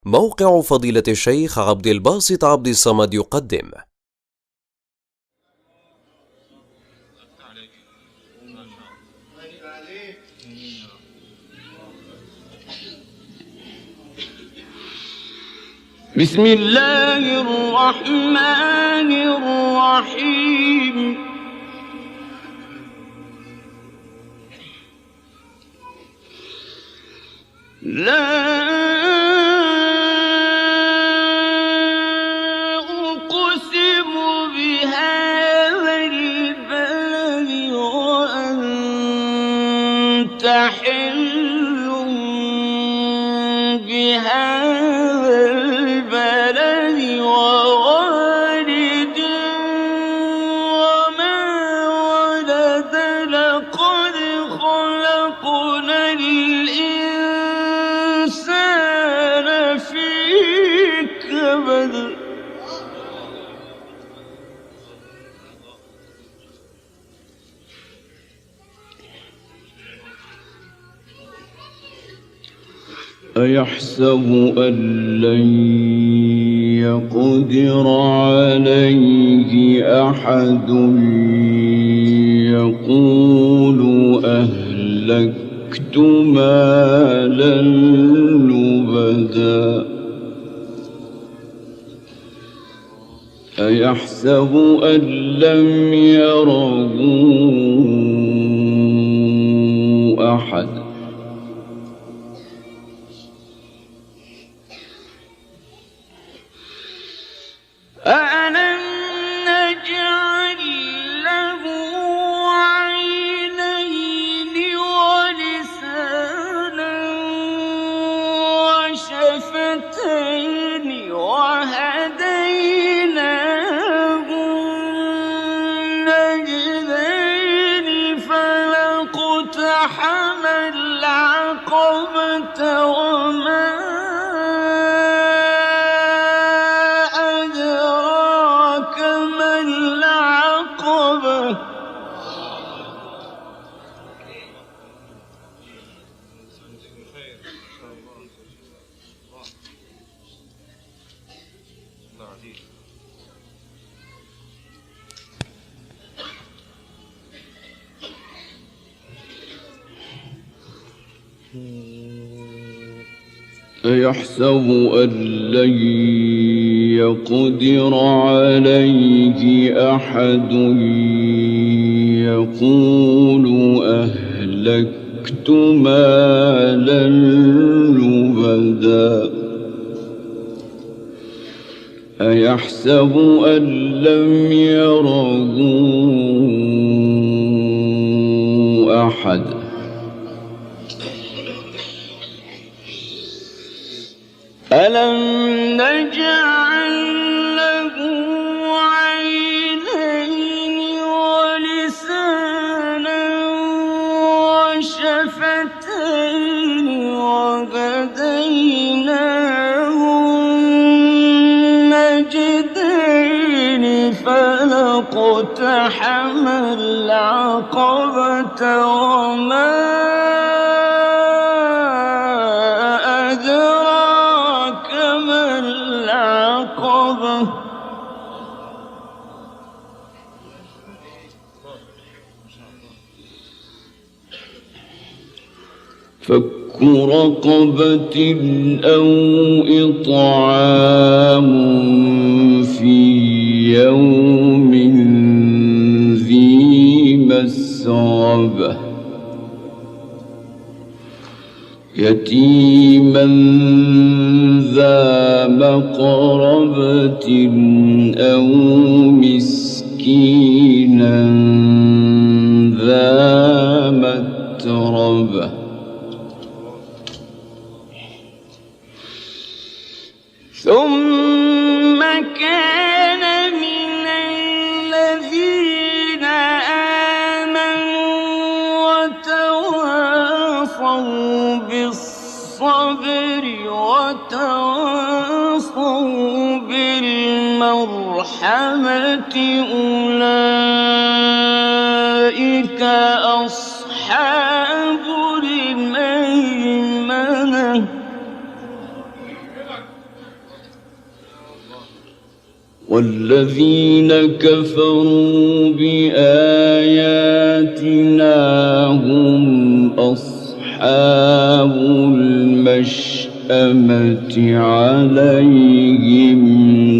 موقع فضيلة الشيخ عبد الباسط عبد الصمد يقدم بسم الله الرحمن الرحيم. لا أقسم بهذا البلد وأنت حل بهذا البلد ووالد وما ولد لقد خلقنا الإنسان في كبد. أيحسب أن لن يقدر عليه أحد يقول أهلكت مالا لبدا أيحسب أن لم يره أحد أَلَمْ نَجْعَل لَّهُ عَيْنَيْنِ وَلِسَانًا وَشَفَتَيْنِ وَهَدَيْنَاهُ النَّجْدَيْنِ فَلَاقْتَحَمَ الْعَقَبَةَ وَمَا أدراك ما العقبة أيحسب أن لن يقدر عليه أحد يقول أهلكت مالا لبدا أيحسب أن لم يره أحد ألم نجعل له عينين ولسانا وشفتين وهديناه النجدين فلاقتحم العقبة وما أدراك ما العقبة فك رقبة أو إطعام في يوم ذي مسغبة يتيما ذا مقربة أو مسكينا ذا متربة ثم كان من الذين آمنوا وتواصوا بالصبر وتواصوا بالمرحمة أولئك أصحاب الميمنة والذين كفروا بآياتنا هم أصحاب المشأمة عليهم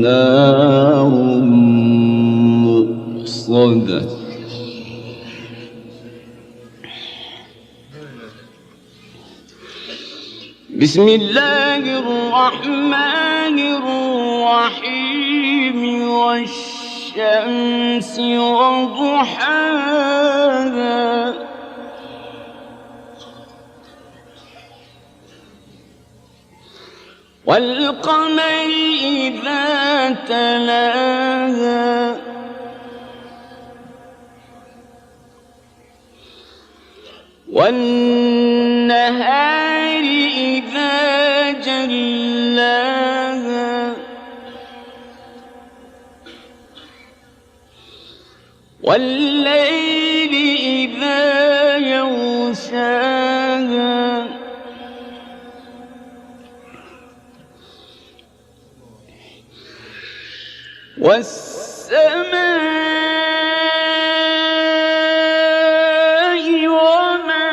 نار مؤصدة بسم الله الرحمن الرحيم والشمس وضحاها والقمر إذا تلاها والنهار إذا جلاها والليل إذا يغشاها والسماء وما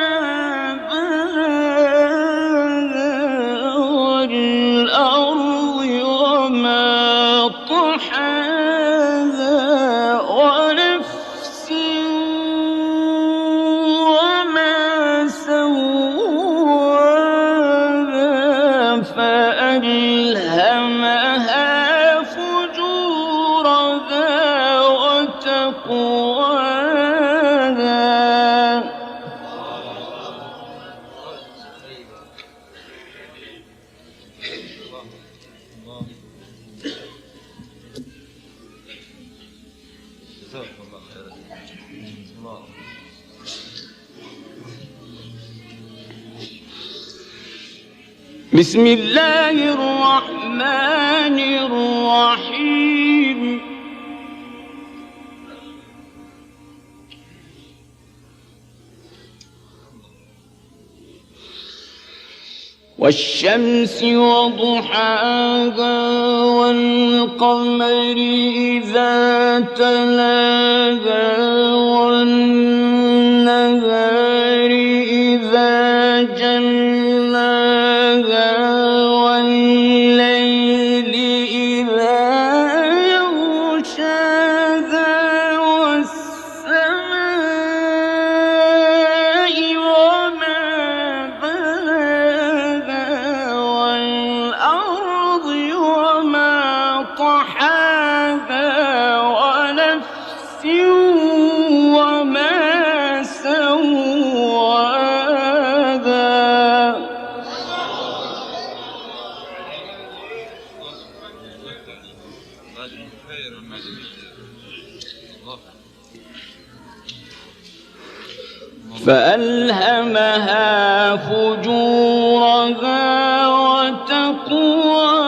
بناها والأرض وما طحاها ونفس وما سواها فألهمها وتقواها بسم الله الرحمن الرحيم والشمس وضحاها والقمر إذا تلاها والنهار إذا جلاها والليل إذا يغشاها والسماء وما بناها والأرض وما طحاها ونفس وما سواها فألهمها فجورها وتقواها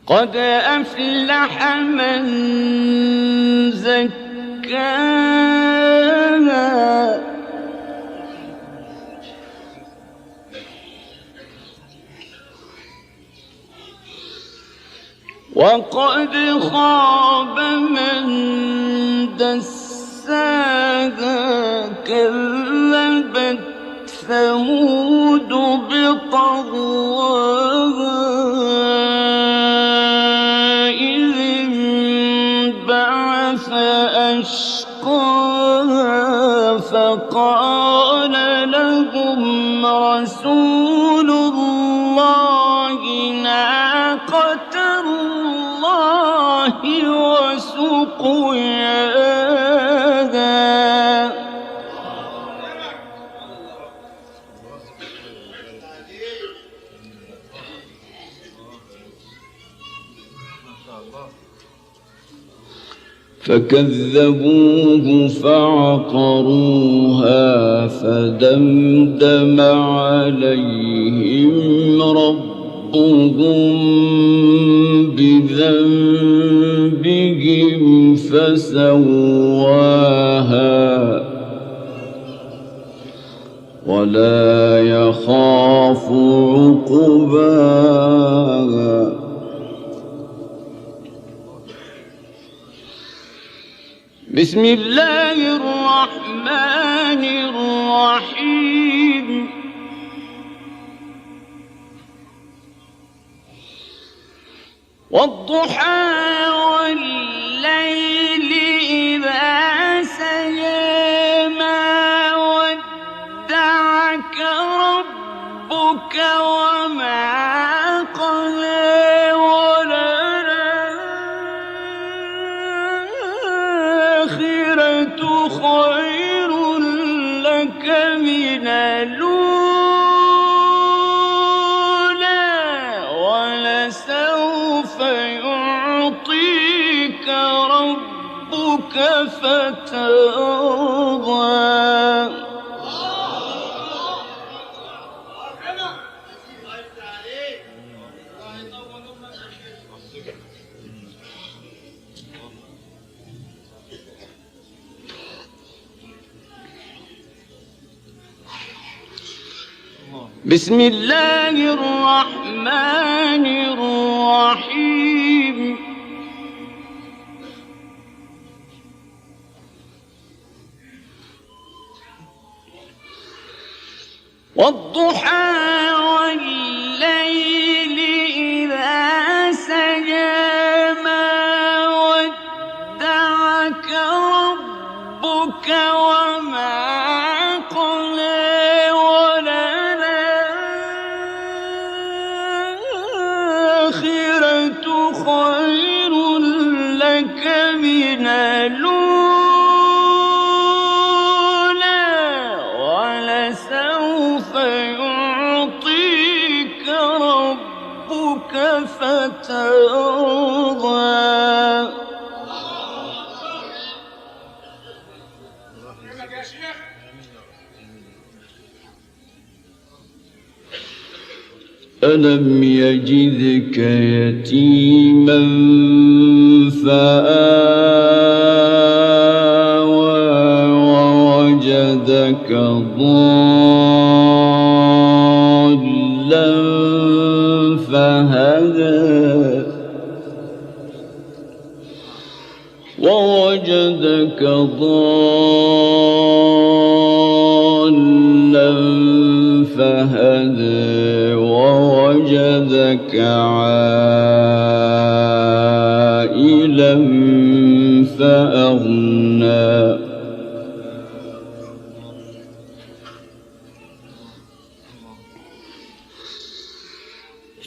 قد أفلح من زكاها وقد خاب من دساها كذبت ثمود بطغواها إذ انبعث أشقاها فقال لهم رسول الله ناقة الله وسقياها فكذبوه فعقروها فدمدم عليهم ربهم بذنبهم فسواها ولا يخاف عقباها. بسم الله الرحمن الرحيم. والضحى والليل إذا سجى ما ودعك ربك وما قلى وللآخرة خير لك من الأولى ولسوف يعطيك ربك فترضى. بسم الله الرحمن الرحيم. والضحى والليل إذا سجى ما ودعك ربك وما قلى وللآخرة خير لك من الأولى ولسوف يعطيك ربك فترضى. ألم يجدك يتيما فآوى ووجدك ضالا فهدى ووجدك ضالا فهدى ووجدك عائلا فأغنى.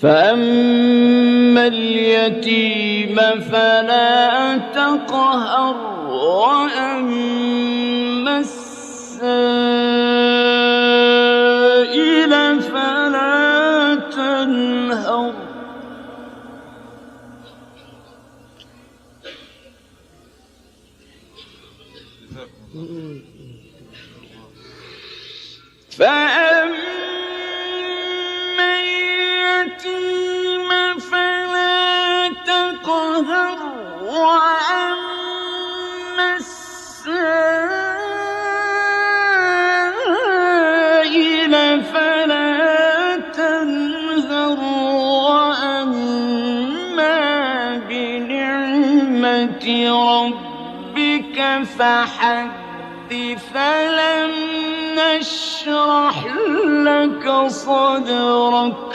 فأما اليتيم فلا تقهر وأما السائل فلا تنهر. فأما اليتيم فلا تقهر وأما السائل فلا تنهر وأما بنعمة ربك فحدث. فلم نشرح لك صدرك.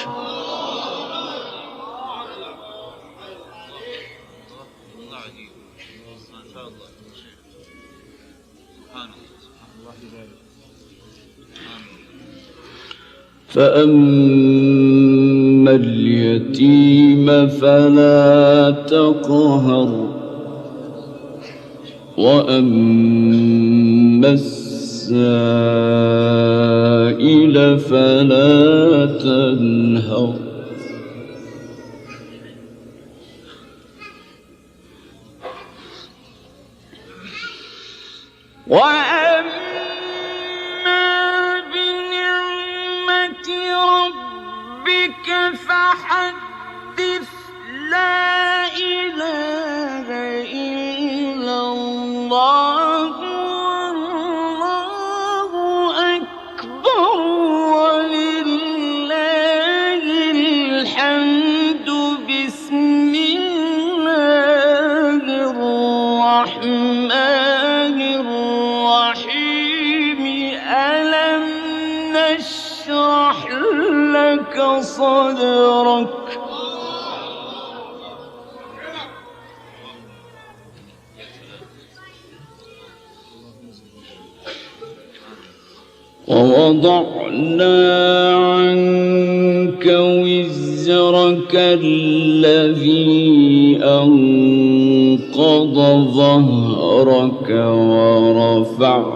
فأما اليتيم فلا تقهر وأما السائل فلا تنهر. وأما بنعمة ربك فحدث. لا إله إلا الله والله أكبر. صدرك ووضعنا عنك وزرك الذي أنقض ظهرك ورفعنا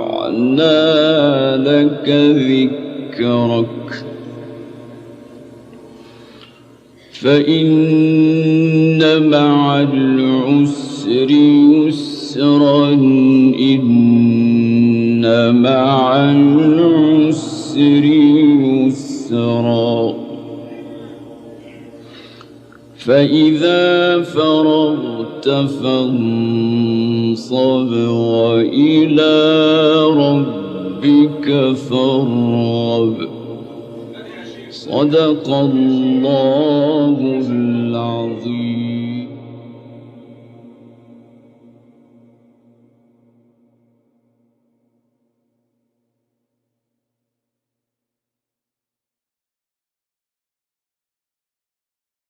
لك ذكرك فإن مع العسر يسرا إن مع العسر يسرا فإذا فرغت فانصب وإلى ربك فارغب صدق الله العظيم.